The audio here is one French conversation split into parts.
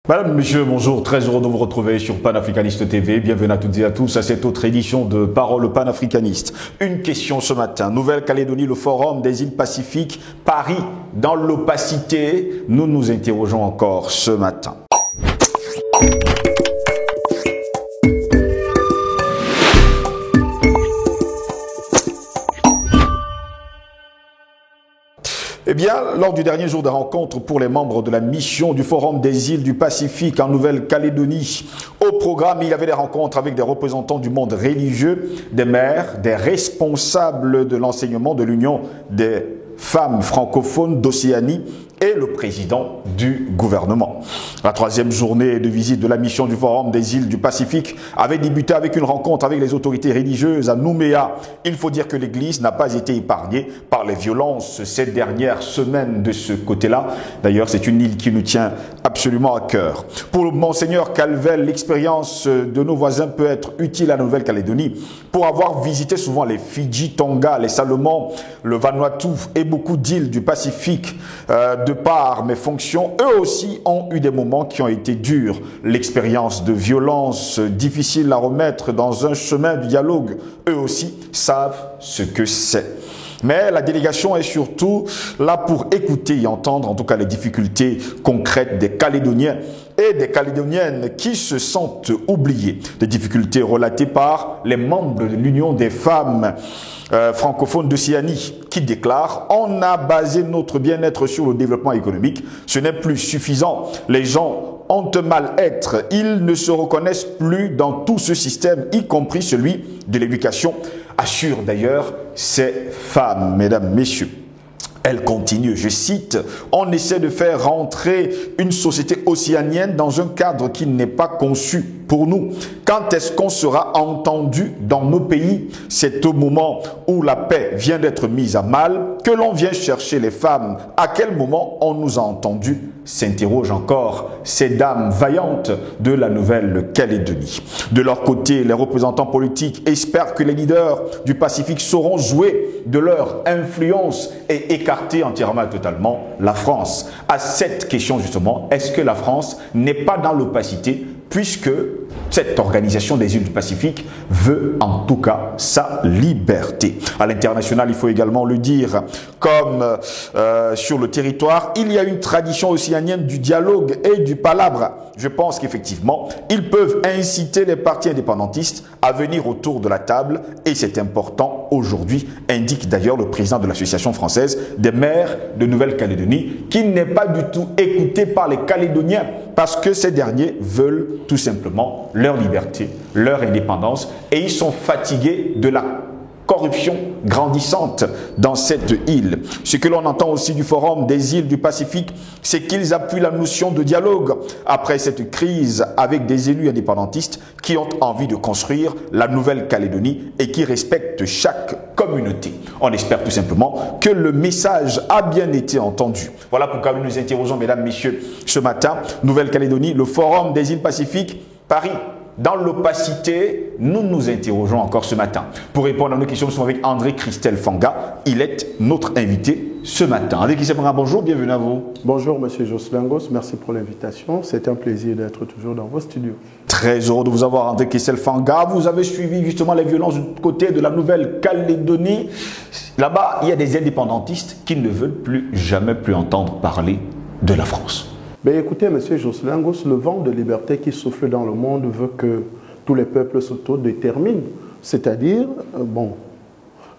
Madame, Monsieur, bonjour, très heureux de vous retrouver sur Panafricaniste TV. Bienvenue à toutes et à tous à cette autre édition de Parole panafricaniste. Une question ce matin. Nouvelle-Calédonie, le Forum des îles Pacifiques, Paris dans l'opacité. Nous nous interrogeons encore ce matin. Eh bien, lors du dernier jour de rencontre pour les membres de la mission du Forum des îles du Pacifique en Nouvelle-Calédonie, au programme, il y avait des rencontres avec des représentants du monde religieux, des maires, des responsables de l'enseignement de l'Union des femmes francophones d'Océanie et le président du gouvernement. La troisième journée de visite de la mission du Forum des îles du Pacifique avait débuté avec une rencontre avec les autorités religieuses à Nouméa. Il faut dire que l'Église n'a pas été épargnée par les violences ces dernières semaines de ce côté-là. D'ailleurs, c'est une île qui nous tient absolument à cœur. Pour Monseigneur Calvel, l'expérience de nos voisins peut être utile à Nouvelle-Calédonie. Pour avoir visité souvent les Fidji, Tonga, les Salomon, le Vanuatu et beaucoup d'îles du Pacifique, de par mes fonctions, eux aussi ont eu des moments qui ont été durs. L'expérience de violence difficile à remettre dans un chemin du dialogue, eux aussi savent ce que c'est. Mais la délégation est surtout là pour écouter et entendre en tout cas les difficultés concrètes des Calédoniens et des Calédoniennes qui se sentent oubliés. Des difficultés relatées par les membres de l'Union des femmes francophones d'Océanie qui déclarent « On a basé notre bien-être sur le développement économique. Ce n'est plus suffisant. Les gens ont un mal-être. Ils ne se reconnaissent plus dans tout ce système, y compris celui de l'éducation. » Assure d'ailleurs ces femmes, mesdames, messieurs. Elle continue, je cite, « On essaie de faire rentrer une société océanienne dans un cadre qui n'est pas conçu pour nous. Quand est-ce qu'on sera entendu dans nos pays? C'est au moment où la paix vient d'être mise à mal que l'on vient chercher les femmes. À quel moment on nous a entendus ?» s'interrogent encore ces dames vaillantes de la Nouvelle-Calédonie. De leur côté, les représentants politiques espèrent que les leaders du Pacifique sauront jouer de leur influence et écarter entièrement et totalement la France. À cette question justement, est-ce que la France n'est pas dans l'opacité puisque cette organisation des îles du Pacifique veut en tout cas sa liberté. À l'international, il faut également le dire, comme sur le territoire, il y a une tradition océanienne du dialogue et du palabre. Je pense qu'effectivement, ils peuvent inciter les partis indépendantistes à venir autour de la table et c'est important aujourd'hui, indique d'ailleurs le président de l'Association française des maires de Nouvelle-Calédonie, qui n'est pas du tout écouté par les Calédoniens parce que ces derniers veulent tout simplement leur liberté, leur indépendance et ils sont fatigués de la corruption grandissante dans cette île. Ce que l'on entend aussi du Forum des îles du Pacifique, c'est qu'ils appuient la notion de dialogue après cette crise avec des élus indépendantistes qui ont envie de construire la Nouvelle-Calédonie et qui respectent chaque communauté. On espère tout simplement que le message a bien été entendu. Voilà pourquoi nous nous interrogeons, mesdames, messieurs, ce matin, Nouvelle-Calédonie, le Forum des îles Pacifiques, Paris. Dans l'opacité, nous nous interrogeons encore ce matin. Pour répondre à nos questions, nous sommes avec André Christelle Fanga. Il est notre invité ce matin. André Christelle Fanga, bonjour, bienvenue à vous. Bonjour, monsieur Jocelyn Goss, merci pour l'invitation. C'est un plaisir d'être toujours dans vos studios. Très heureux de vous avoir, André Christelle Fanga. Vous avez suivi justement les violences du côté de la Nouvelle-Calédonie. Là-bas, il y a des indépendantistes qui ne veulent plus jamais plus entendre parler de la France. Ben écoutez, monsieur Jocelyn Goss, le vent de liberté qui souffle dans le monde veut que tous les peuples s'autodéterminent, c'est-à-dire,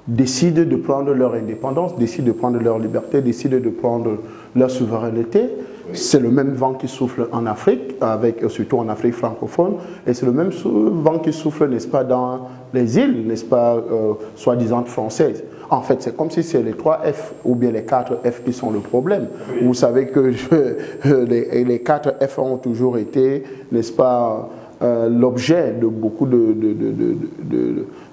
décident de prendre leur indépendance, décident de prendre leur liberté, décident de prendre leur souveraineté. Oui. C'est le même vent qui souffle en Afrique, surtout en Afrique francophone, et c'est le même vent qui souffle, n'est-ce pas, dans les îles, n'est-ce pas, soi-disant françaises. En fait, c'est comme si c'est les 3 F ou bien les 4 F qui sont le problème. Oui. Vous savez que les 4 F ont toujours été, n'est-ce pas, l'objet de beaucoup de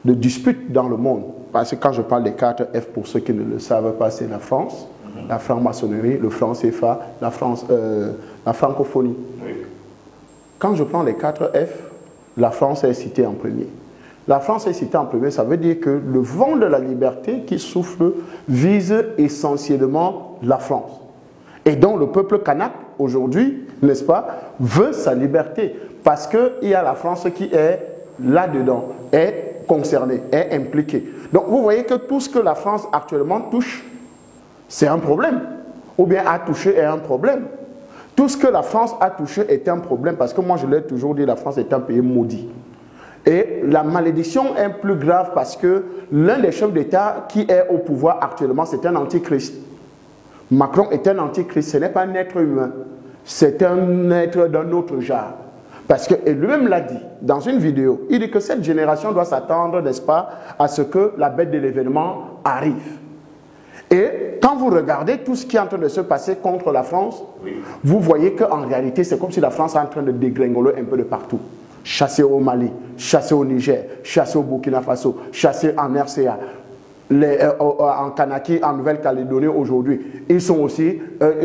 disputes dans le monde. Parce que quand je parle des 4 F, pour ceux qui ne le savent pas, c'est la France, la franc-maçonnerie, le franc CFA, la francophonie. Oui. Quand je prends les 4 F, la France est citée en premier. La France est citée en premier, ça veut dire que le vent de la liberté qui souffle vise essentiellement la France. Et donc le peuple kanak, aujourd'hui, n'est-ce pas, veut sa liberté. Parce qu'il y a la France qui est là-dedans, est concernée, est impliquée. Donc vous voyez que tout ce que la France actuellement touche, c'est un problème. Ou bien a touché est un problème. Tout ce que la France a touché est un problème. Parce que moi je l'ai toujours dit, la France est un pays maudit. Et la malédiction est plus grave parce que l'un des chefs d'État qui est au pouvoir actuellement, c'est un antichrist. Macron est un antichrist, ce n'est pas un être humain, c'est un être d'un autre genre. Parce que, et lui-même l'a dit dans une vidéo, il dit que cette génération doit s'attendre, n'est-ce pas, à ce que la bête de l'événement arrive. Et quand vous regardez tout ce qui est en train de se passer contre la France, vous voyez qu'en réalité, c'est comme si la France est en train de dégringoler un peu de partout. Chassés au Mali, chassés au Niger, chassés au Burkina Faso, chassés en RCA, en Kanaki, en Nouvelle-Calédonie aujourd'hui. Ils sont aussi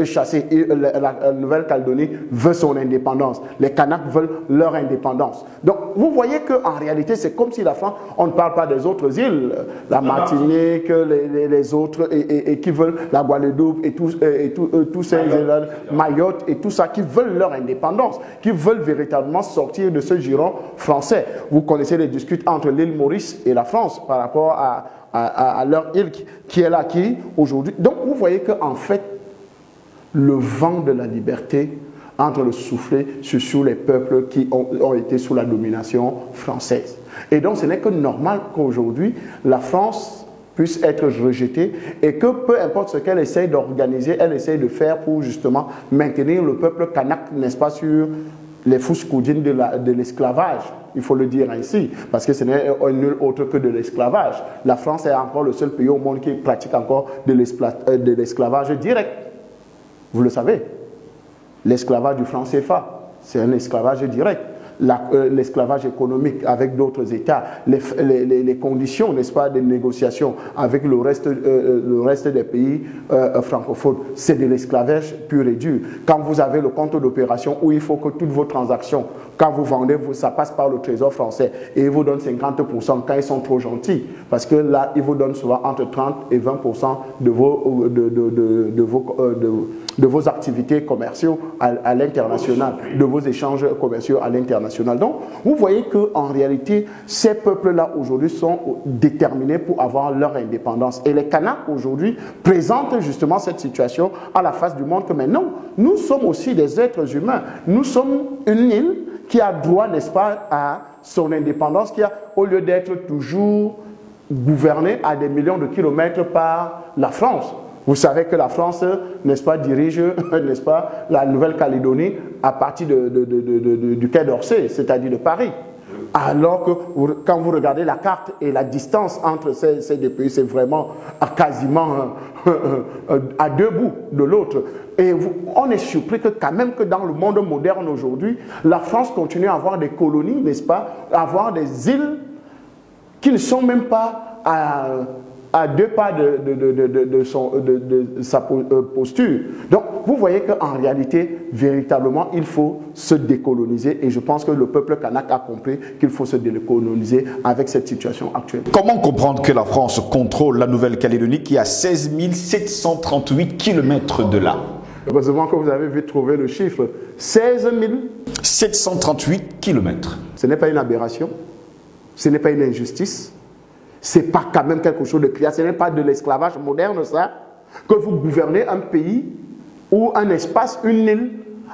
chassés. La Nouvelle-Calédonie veut son indépendance. Les Kanaks veulent leur indépendance. Donc vous voyez qu'en réalité, c'est comme si la France, on ne parle pas des autres îles, la Martinique, les autres, et qui veulent la Guadeloupe, et tous ces îles, Mayotte, et tout ça, qui veulent leur indépendance, qui veulent véritablement sortir de ce giron français. Vous connaissez les disputes entre l'île Maurice et la France par rapport à leur île qui est là, qui aujourd'hui. Donc vous voyez qu'en fait, le vent de la liberté entre le souffler sur les peuples qui ont été sous la domination française. Et donc ce n'est que normal qu'aujourd'hui, la France puisse être rejetée et que peu importe ce qu'elle essaye d'organiser, elle essaye de faire pour justement maintenir le peuple kanak, n'est-ce pas, sur les fouscoudines de l'esclavage. Il faut le dire ainsi, parce que ce n'est nul autre que de l'esclavage. La France est encore le seul pays au monde qui pratique encore de l'esclavage direct. Vous le savez. L'esclavage du franc CFA, c'est un esclavage direct. L'esclavage économique avec d'autres États, les conditions, n'est-ce pas, des négociations avec le reste des pays francophones, c'est de l'esclavage pur et dur. Quand vous avez le compte d'opération où il faut que toutes vos transactions, quand vous vendez, ça passe par le Trésor français et ils vous donnent 50% quand ils sont trop gentils, parce que là, ils vous donnent souvent entre 30 et 20% de vos activités commerciales à l'international, de vos échanges commerciaux à l'international. Donc, vous voyez qu'en réalité, ces peuples-là aujourd'hui sont déterminés pour avoir leur indépendance. Et les Kanaks aujourd'hui présentent justement cette situation à la face du monde que mais non, nous sommes aussi des êtres humains. Nous sommes une île qui a droit, n'est-ce pas, à son indépendance, qui a, au lieu d'être toujours gouvernée à des millions de kilomètres par la France. Vous savez que la France, n'est-ce pas, dirige, n'est-ce pas, la Nouvelle-Calédonie à partir du Quai d'Orsay, c'est-à-dire de Paris. Alors que quand vous regardez la carte et la distance entre ces deux pays, c'est vraiment quasiment à deux bouts de l'autre. Et on est surpris que quand même que dans le monde moderne aujourd'hui, la France continue à avoir des colonies, n'est-ce pas, à avoir des îles qui ne sont même pas à deux pas de sa posture. Donc, vous voyez qu'en réalité, véritablement, il faut se décoloniser et je pense que le peuple kanak a compris qu'il faut se décoloniser avec cette situation actuelle. Comment comprendre que la France contrôle la Nouvelle-Calédonie qui est à 16 738 km de là? Heureusement que vous avez vite trouvé le chiffre. 16 738 km. Ce n'est pas une aberration, ce n'est pas une injustice. Ce n'est pas quand même quelque chose de clair, ce n'est pas de l'esclavage moderne, ça, que vous gouvernez un pays ou un espace, une île,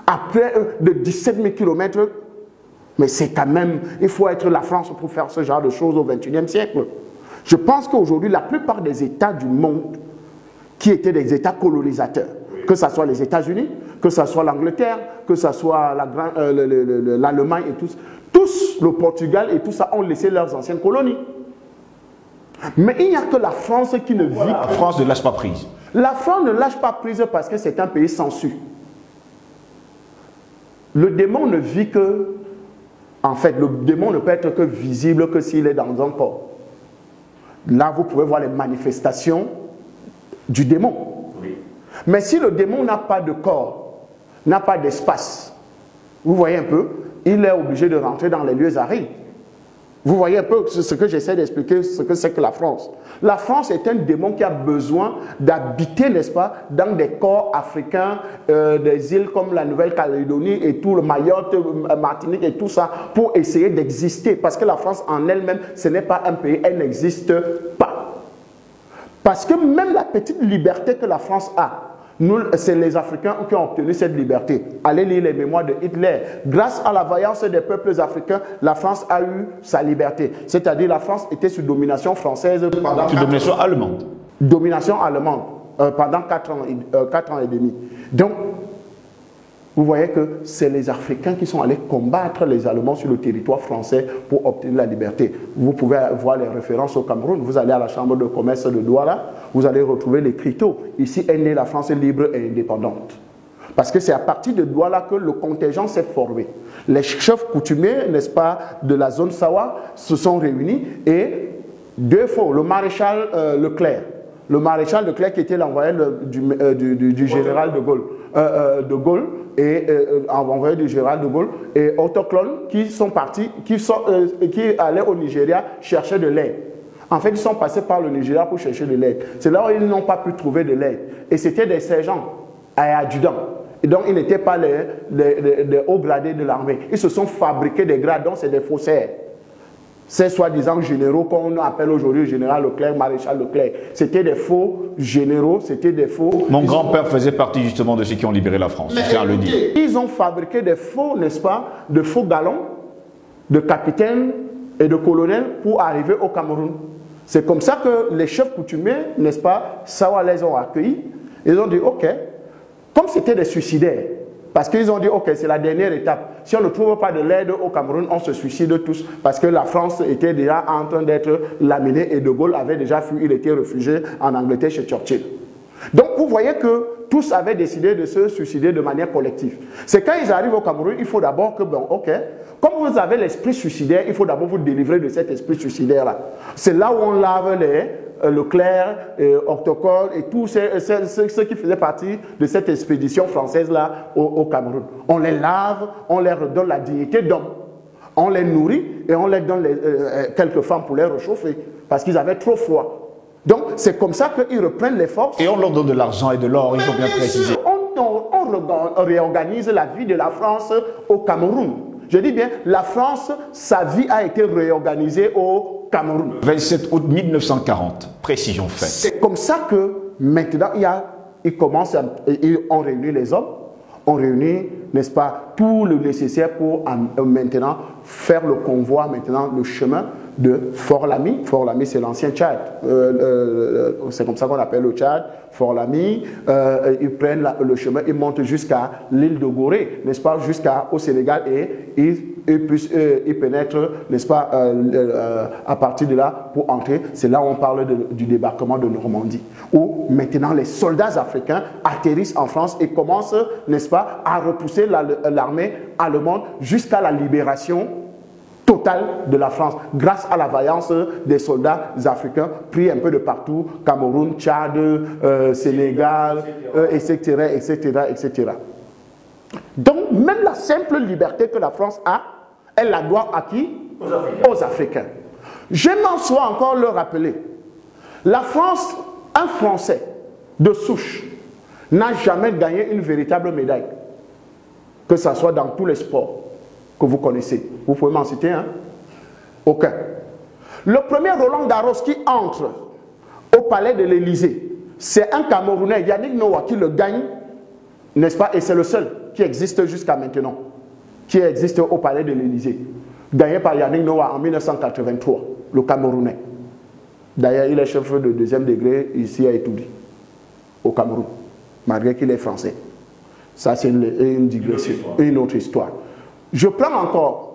après de 17 000 km. Mais c'est quand même, il faut être la France pour faire ce genre de choses au XXIe siècle. Je pense qu'aujourd'hui, la plupart des États du monde qui étaient des États colonisateurs, que ce soit les États-Unis, que ce soit l'Angleterre, que ce soit l'Allemagne et tous, le Portugal et tout ça, ont laissé leurs anciennes colonies. Mais il n'y a que la France qui ne vit pas. La France ne lâche pas prise. La France ne lâche pas prise parce que c'est un pays sensu. Le démon ne vit que... En fait, le démon ne peut être que visible que s'il est dans un corps. Là, vous pouvez voir les manifestations du démon. Oui. Mais si le démon n'a pas de corps, n'a pas d'espace, vous voyez un peu, il est obligé de rentrer dans les lieux arides. Vous voyez un peu ce que j'essaie d'expliquer, ce que c'est que la France. La France est un démon qui a besoin d'habiter, n'est-ce pas, dans des corps africains, des îles comme la Nouvelle-Calédonie et tout, le Mayotte, Martinique et tout ça, pour essayer d'exister. Parce que la France en elle-même, ce n'est pas un pays, elle n'existe pas. Parce que même la petite liberté que la France a, c'est les Africains qui ont obtenu cette liberté. Allez lire les mémoires de Hitler. Grâce à la vaillance des peuples africains, la France a eu sa liberté. C'est-à-dire la France était sous domination française pendant sous domination allemande. Domination allemande pendant 4 ans et demi. Donc, vous voyez que c'est les Africains qui sont allés combattre les Allemands sur le territoire français pour obtenir la liberté. Vous pouvez voir les références au Cameroun. Vous allez à la chambre de commerce de Douala, vous allez retrouver l'écriteau. Ici est née la France libre et indépendante. Parce que c'est à partir de Douala que le contingent s'est formé. Les chefs coutumiers, n'est-ce pas, de la zone Sawa se sont réunis et deux fois, le maréchal Leclerc. Le maréchal Leclerc qui était l'envoyé du général de Gaulle, et envoyé du général de Gaulle et autochtones qui sont partis, qui allaient au Nigeria chercher de l'aide. En fait, ils sont passés par le Nigeria pour chercher de l'aide. C'est là où ils n'ont pas pu trouver de l'aide. Et c'était des sergents et adjudants. Et donc, ils n'étaient pas les hauts gradés de l'armée. Ils se sont fabriqués des grades, donc c'est des faussaires. Ces soi-disant généraux qu'on appelle aujourd'hui général Leclerc, maréchal Leclerc. C'était des faux généraux, c'était des faux... Mon grand-père faisait partie justement de ceux qui ont libéré la France, je tiens à le dire. Ils ont fabriqué des faux, n'est-ce pas, de faux galons, de capitaines et de colonels pour arriver au Cameroun. C'est comme ça que les chefs coutumiers, n'est-ce pas, Sawa les ont accueillis. Ils ont dit, ok, comme c'était des suicidaires, parce qu'ils ont dit, ok, c'est la dernière étape. Si on ne trouve pas de l'aide au Cameroun, on se suicide tous. Parce que la France était déjà en train d'être laminée et De Gaulle avait déjà fui, il était réfugié en Angleterre chez Churchill. Donc vous voyez que tous avaient décidé de se suicider de manière collective. C'est quand ils arrivent au Cameroun, il faut d'abord que, bon, ok, comme vous avez l'esprit suicidaire, il faut d'abord vous délivrer de cet esprit suicidaire-là. C'est là où on lave Leclerc, Octocol et tous ceux qui faisaient partie de cette expédition française-là au Cameroun. On les lave, on leur donne la dignité d'homme. On les nourrit et on leur donne quelques femmes pour les réchauffer parce qu'ils avaient trop froid. Donc, c'est comme ça qu'ils reprennent les forces. Et on leur donne de l'argent et de l'or, il faut bien préciser. On réorganise la vie de la France au Cameroun. Je dis bien, la France, sa vie a été réorganisée au Cameroun. 27 août 1940, précision faite. C'est comme ça que maintenant, on réunit les hommes, on réunit, n'est-ce pas, tout le nécessaire pour maintenant faire le convoi, maintenant le chemin de Fort-Lamy. Fort-Lamy, c'est l'ancien Tchad. C'est comme ça qu'on appelle le Tchad. Fort-Lamy, ils prennent le chemin, ils montent jusqu'à l'île de Gorée, n'est-ce pas, jusqu'au Sénégal et ils pénètrent, n'est-ce pas, à partir de là pour entrer. C'est là où on parle du débarquement de Normandie, où maintenant les soldats africains atterrissent en France et commencent, n'est-ce pas, à repousser l'armée allemande jusqu'à la libération totale de la France, grâce à la vaillance des soldats africains pris un peu de partout, Cameroun, Tchad, Sénégal, etc., etc., etc. Donc, même la simple liberté que la France a, elle la doit à qui? Aux Africains. Je m'en sois encore le rappeler. La France, un Français de souche, n'a jamais gagné une véritable médaille, que ce soit dans tous les sports que vous connaissez. Vous pouvez m'en citer un? Aucun. Le premier Roland Garros qui entre au palais de l'Élysée, c'est un Camerounais, Yannick Noah, qui le gagne, n'est-ce pas? Et c'est le seul qui existe jusqu'à maintenant, qui existe au palais de l'Élysée. Gagné par Yannick Noah en 1983, le Camerounais. D'ailleurs, il est chef de deuxième degré ici à Etoudi, au Cameroun, malgré qu'il est français. Ça, c'est une digression, une autre histoire. Je prends encore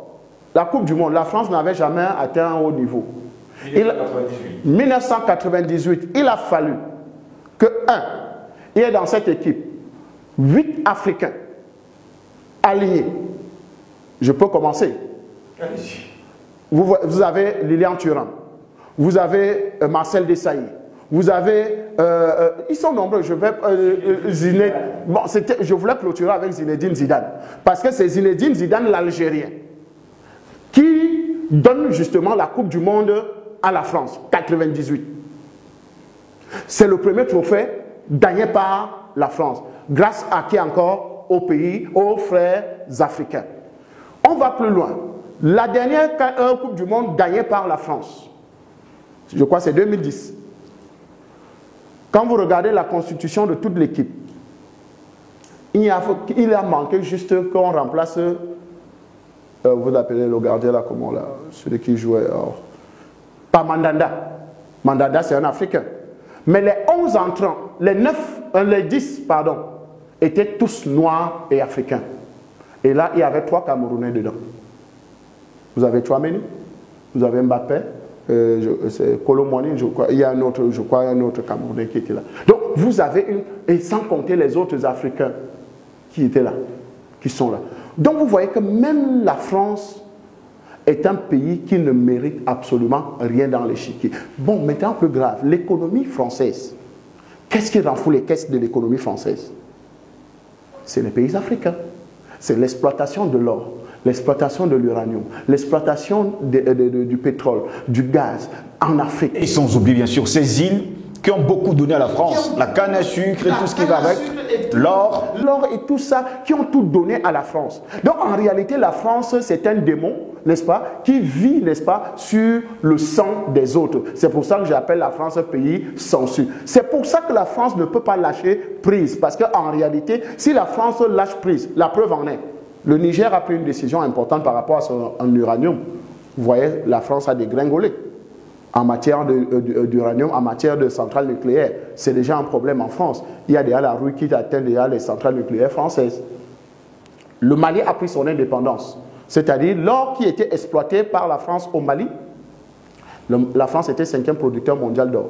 la Coupe du Monde. La France n'avait jamais atteint un haut niveau. 1998, il a fallu que, il y ait dans cette équipe 8 Africains alignés. Je peux commencer. Vous avez Lilian Thuram, vous avez Marcel Desailly, vous avez, ils sont nombreux, je voulais clôturer avec Zinedine Zidane, parce que c'est Zinedine Zidane, l'Algérien, qui donne justement la Coupe du Monde à la France, 98. C'est le premier trophée gagné par la France, grâce à qui encore? Au pays, aux frères africains. On va plus loin. La dernière Coupe du Monde gagnée par la France, je crois que c'est 2010. Quand vous regardez la constitution de toute l'équipe, il a manqué juste qu'on remplace, vous l'appelez le gardien là, comment là, celui qui jouait, pas Mandanda. Mandanda c'est un Africain. Mais les 11 entrants, les 10, pardon, étaient tous noirs et africains. Et là, il y avait 3 Camerounais dedans. Vous avez Tchouaméni, vous avez Mbappé, c'est Colomoni, je crois, il y a un autre, je crois, un autre Camerounais qui était là. Donc, vous avez et sans compter les autres Africains qui étaient là, qui sont là. Donc, vous voyez que même la France est un pays qui ne mérite absolument rien dans l'échiquier. Bon, maintenant, plus grave, l'économie française. Qu'est-ce qui renfloue les caisses de l'économie française? C'est les pays africains. C'est l'exploitation de l'or, l'exploitation de l'uranium, l'exploitation du pétrole, du gaz en Afrique. Et sans oublier bien sûr ces îles qui ont beaucoup donné à la France, la canne à sucre et tout ce qui va avec, l'or. L'or et tout ça, qui ont tout donné à la France. Donc en réalité, la France, c'est un démon, n'est-ce pas, qui vit, n'est-ce pas, sur le sang des autres. C'est pour ça que j'appelle la France un pays sensu. C'est pour ça que la France ne peut pas lâcher prise. Parce qu'en réalité, si la France lâche prise, la preuve en est. Le Niger a pris une décision importante par rapport à son uranium. Vous voyez, la France a dégringolé. En matière d'uranium, en matière de centrales nucléaires, c'est déjà un problème en France. Il y a déjà la rue qui atteint déjà les centrales nucléaires françaises. Le Mali a pris son indépendance. C'est-à-dire, l'or qui était exploité par la France au Mali, la France était 5e producteur mondial d'or.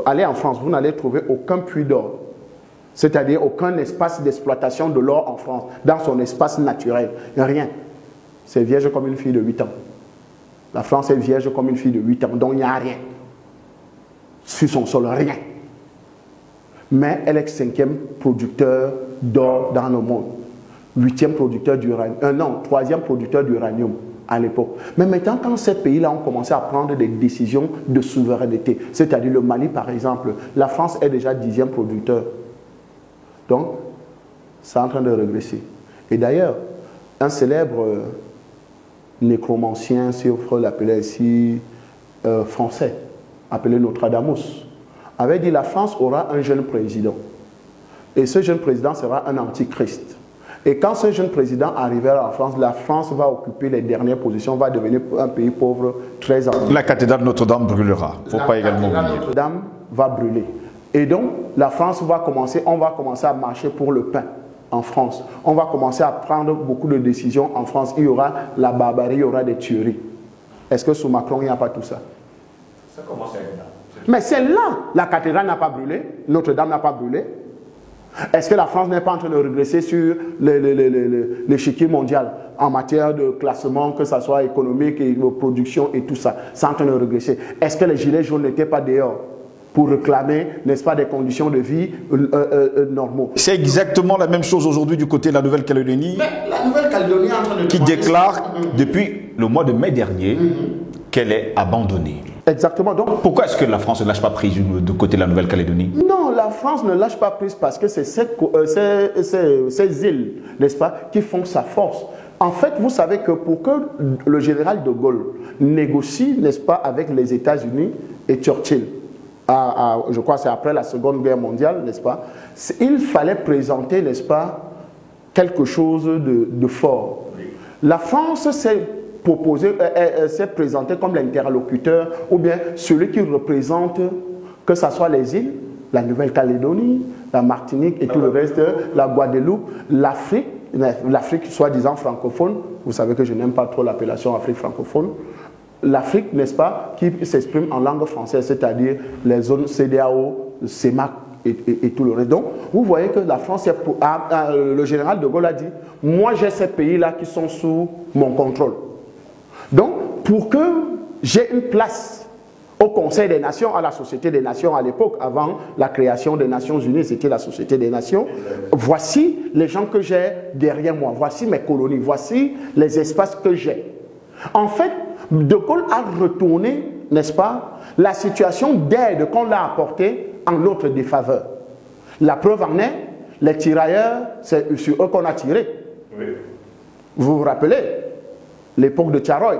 Allez en France, vous n'allez trouver aucun puits d'or. C'est-à-dire aucun espace d'exploitation de l'or en France, dans son espace naturel. Rien. C'est vierge comme une fille de 8 ans. La France est vierge comme une fille de 8 ans, donc il n'y a rien. Sur son sol, rien. Mais elle est 5e producteur d'or dans le monde. 8e producteur d'uranium. Non, 3e producteur d'uranium à l'époque. Mais maintenant, quand ces pays-là ont commencé à prendre des décisions de souveraineté, c'est-à-dire le Mali par exemple, la France est déjà 10e producteur. Donc, c'est en train de régresser. Et d'ailleurs, un célèbre nécromancien, si on peut l'appeler ici, français, appelé Nostradamus, avait dit la France aura un jeune président. Et ce jeune président sera un antichrist. Et quand ce jeune président arrivera en France, la France va occuper les dernières positions, va devenir un pays pauvre très endetté. La cathédrale Notre-Dame brûlera. Il ne faut pas également oublier. Notre-Dame va brûler. Et donc, la France va commencer, on va commencer à marcher pour le pain en France. On va commencer à prendre beaucoup de décisions en France. Il y aura la barbarie, il y aura des tueries. Est-ce que sous Macron, il n'y a pas tout ça? Ça commence à être là. Mais c'est là, la cathédrale n'a pas brûlé, Notre-Dame n'a pas brûlé. Est-ce que la France n'est pas en train de régresser sur l'échiquier mondial en matière de classement, que ce soit économique et de production et tout ça? C'est en train de régresser. Est-ce que les gilets jaunes n'étaient pas dehors pour réclamer, n'est-ce pas, des conditions de vie normaux? C'est exactement la même chose aujourd'hui du côté de la Nouvelle-Calédonie. La Nouvelle-Calédonie est en train de qui déclare depuis le mois de mai dernier qu'elle est abandonnée. Exactement. Donc, pourquoi est-ce que la France ne lâche pas prise du côté de la Nouvelle-Calédonie? Non, la France ne lâche pas prise parce que c'est ces îles, n'est-ce pas, qui font sa force. En fait, vous savez que pour que le général de Gaulle négocie, n'est-ce pas, avec les États-Unis et Churchill, je crois que c'est après la Seconde Guerre mondiale, n'est-ce pas, il fallait présenter, n'est-ce pas, quelque chose de fort. La France s'est présenté comme l'interlocuteur ou bien celui qui représente, que ce soit les îles, la Nouvelle-Calédonie, la Martinique et tout le reste, la Guadeloupe, l'Afrique soi-disant francophone. Vous savez que je n'aime pas trop l'appellation Afrique francophone. L'Afrique, n'est-ce pas, qui s'exprime en langue française, c'est-à-dire les zones CEDEAO, CEMAC et tout le reste. Donc, vous voyez que la France, le général de Gaulle a dit, moi j'ai ces pays-là qui sont sous mon contrôle. Donc, pour que j'ai une place au Conseil des Nations, à la Société des Nations à l'époque, avant la création des Nations Unies, c'était la Société des Nations, voici les gens que j'ai derrière moi, voici mes colonies, voici les espaces que j'ai. En fait, De Gaulle a retourné, n'est-ce pas, la situation d'aide qu'on l'a apportée en notre défaveur. La preuve en est, les tirailleurs, c'est sur eux qu'on a tiré. Oui. Vous vous rappelez, l'époque de Tcharoy.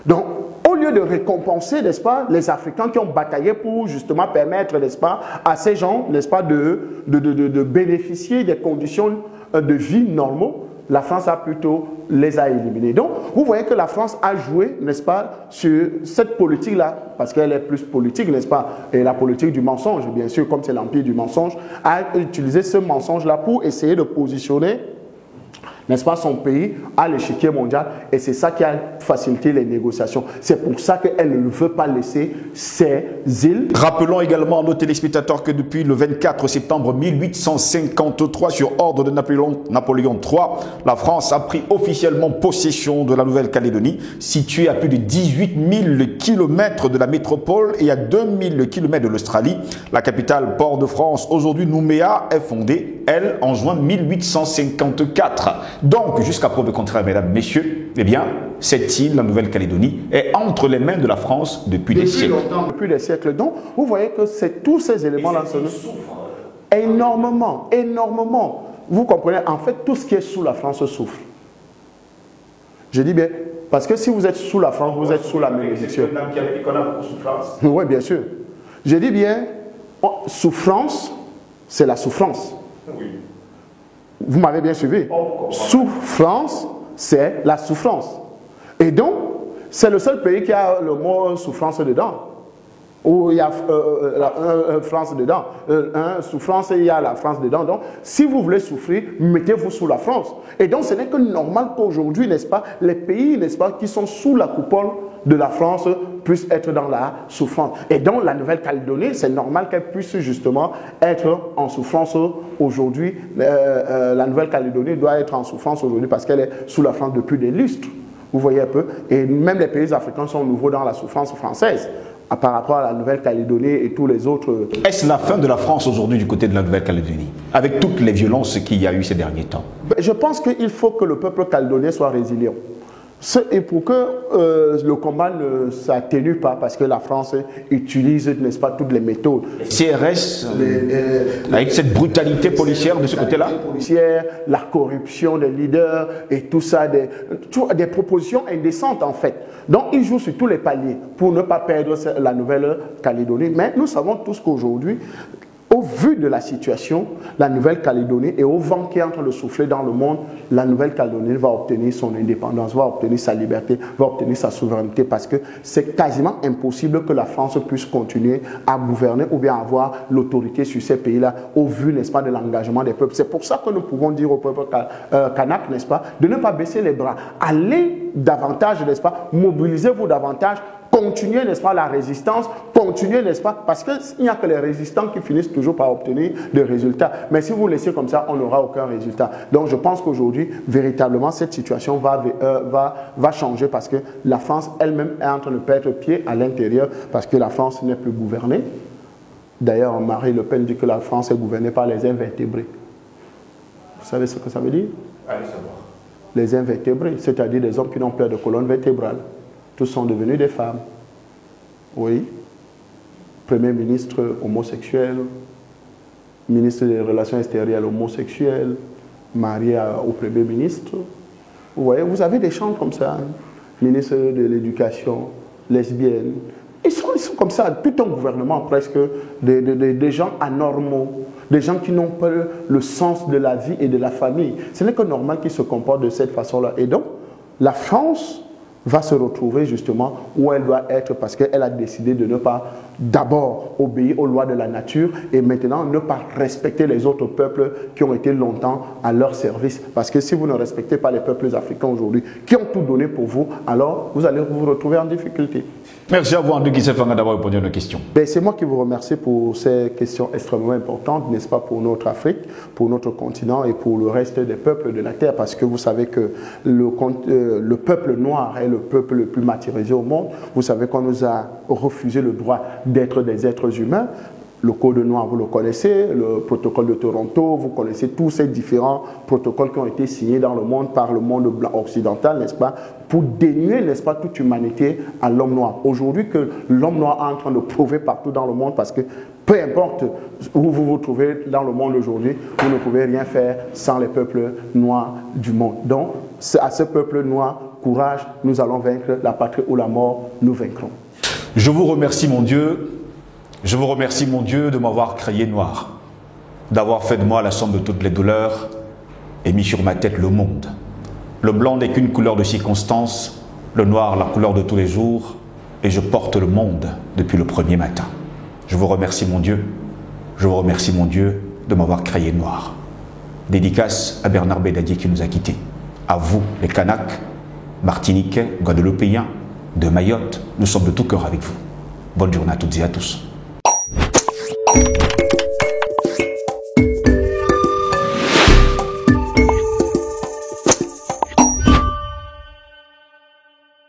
Donc, au lieu de récompenser, n'est-ce pas, les Africains qui ont bataillé pour justement permettre, n'est-ce pas, à ces gens, n'est-ce pas, de bénéficier des conditions de vie normaux, la France a plutôt les a éliminés. Donc, vous voyez que la France a joué, n'est-ce pas, sur cette politique-là, parce qu'elle est plus politique, n'est-ce pas, et la politique du mensonge, bien sûr, comme c'est l'empire du mensonge, a utilisé ce mensonge-là pour essayer de positionner, n'est-ce pas, son pays à l'échiquier mondial, et c'est ça qui a facilité les négociations. C'est pour ça qu'elle ne veut pas laisser ces îles. Rappelons également à nos téléspectateurs que depuis le 24 septembre 1853, sur ordre de Napoléon III, la France a pris officiellement possession de la Nouvelle-Calédonie, située à plus de 18 000 km de la métropole et à 2 000 km de l'Australie. La capitale, Port-de-France, aujourd'hui Nouméa, est fondée, elle, en juin 1854. Donc, jusqu'à preuve contraire, mesdames, messieurs, eh bien, cette île, la Nouvelle-Calédonie, est entre les mains de la France depuis des siècles. Depuis des siècles. Donc, vous voyez que c'est tous ces éléments-là. Énormément, énormément. Vous comprenez, en fait, tout ce qui est sous la France souffre. Je dis bien, parce que si vous êtes sous la France, vous êtes sous la malédiction. C'est un qui avait dit qu'on a beaucoup de souffrance. Oui, bien sûr. Je dis bien, souffrance, c'est la souffrance. Oui. Vous m'avez bien suivi. Souffrance, c'est la souffrance. Et donc, c'est le seul pays qui a le mot souffrance dedans. Où il y a France dedans. Souffrance, il y a la France dedans. Donc, si vous voulez souffrir, mettez-vous sous la France. Et donc, ce n'est que normal qu'aujourd'hui, n'est-ce pas, les pays, n'est-ce pas, qui sont sous la coupole de la France puissent être dans la souffrance. Et donc, la Nouvelle-Calédonie, c'est normal qu'elle puisse justement être en souffrance aujourd'hui. La Nouvelle-Calédonie doit être en souffrance aujourd'hui parce qu'elle est sous la France depuis des lustres. Vous voyez un peu. Et même les pays africains sont nouveaux dans la souffrance française par rapport à la Nouvelle-Calédonie et tous les autres. Est-ce la fin de la France aujourd'hui du côté de la Nouvelle-Calédonie, avec toutes les violences qu'il y a eu ces derniers temps? Je pense qu'il faut que le peuple calédonien soit résilient. Et pour que le combat ne s'atténue pas, parce que la France utilise, n'est-ce pas, toutes les méthodes. CRS, avec cette brutalité policière de ce côté-là, la corruption des leaders et tout ça, des propositions indécentes en fait. Donc ils jouent sur tous les paliers pour ne pas perdre la Nouvelle-Calédonie. Mais nous savons tous qu'aujourd'hui, au vu de la situation, la Nouvelle-Calédonie et au vent qui est en train de souffler dans le monde, la Nouvelle-Calédonie va obtenir son indépendance, va obtenir sa liberté, va obtenir sa souveraineté parce que c'est quasiment impossible que la France puisse continuer à gouverner ou bien avoir l'autorité sur ces pays-là au vu, n'est-ce pas, de l'engagement des peuples. C'est pour ça que nous pouvons dire au peuple kanak, n'est-ce pas, de ne pas baisser les bras. Allez davantage, n'est-ce pas, mobilisez-vous davantage. Continuez, n'est-ce pas, la résistance, continuez, n'est-ce pas, parce qu'il n'y a que les résistants qui finissent toujours par obtenir des résultats. Mais si vous laissez comme ça, on n'aura aucun résultat. Donc je pense qu'aujourd'hui, véritablement, cette situation va changer parce que la France elle-même est en train de perdre pied à l'intérieur parce que la France n'est plus gouvernée. D'ailleurs, Marie Le Pen dit que la France est gouvernée par les invertébrés. Vous savez ce que ça veut dire? Allez savoir. Les invertébrés, c'est-à-dire des hommes qui n'ont plus de colonne vertébrale. Tous sont devenus des femmes. Oui. Premier ministre homosexuel, ministre des Relations extérieures homosexuel, marié au Premier ministre. Vous voyez, vous avez des gens comme ça. Hein. Ministre de l'Éducation, lesbienne. Ils sont comme ça. Tout un gouvernement presque, des gens anormaux. Des gens qui n'ont pas le sens de la vie et de la famille. Ce n'est que normal qu'ils se comportent de cette façon-là. Et donc, la France va se retrouver justement où elle doit être parce qu'elle a décidé de ne pas d'abord obéir aux lois de la nature et maintenant ne pas respecter les autres peuples qui ont été longtemps à leur service. Parce que si vous ne respectez pas les peuples africains aujourd'hui, qui ont tout donné pour vous, alors vous allez vous retrouver en difficulté. Merci à vous, André Guissefanga, d'avoir répondu à nos questions. C'est moi qui vous remercie pour ces questions extrêmement importantes, n'est-ce pas, pour notre Afrique, pour notre continent et pour le reste des peuples de la Terre, parce que vous savez que le peuple noir est le peuple le plus martyrisé au monde. Vous savez qu'on nous a refusé le droit d'être des êtres humains. Le Code noir, vous le connaissez, le protocole de Toronto, vous connaissez tous ces différents protocoles qui ont été signés dans le monde par le monde blanc occidental, n'est-ce pas, pour dénuer, n'est-ce pas, toute humanité à l'homme noir. Aujourd'hui, que l'homme noir est en train de prouver partout dans le monde, parce que peu importe où vous vous trouvez dans le monde aujourd'hui, vous ne pouvez rien faire sans les peuples noirs du monde. Donc, à ce peuple noir, courage, nous allons vaincre la patrie ou la mort, nous vaincrons. Je vous remercie, mon Dieu. Je vous remercie, mon Dieu, de m'avoir créé noir, d'avoir fait de moi la somme de toutes les douleurs et mis sur ma tête le monde. Le blanc n'est qu'une couleur de circonstance, le noir la couleur de tous les jours, et je porte le monde depuis le premier matin. Je vous remercie, mon Dieu. Je vous remercie, mon Dieu, de m'avoir créé noir. Dédicace à Bernard Bédadier qui nous a quittés. À vous, les Kanaks, Martiniquais, Guadeloupéens, de Mayotte, nous sommes de tout cœur avec vous. Bonne journée à toutes et à tous.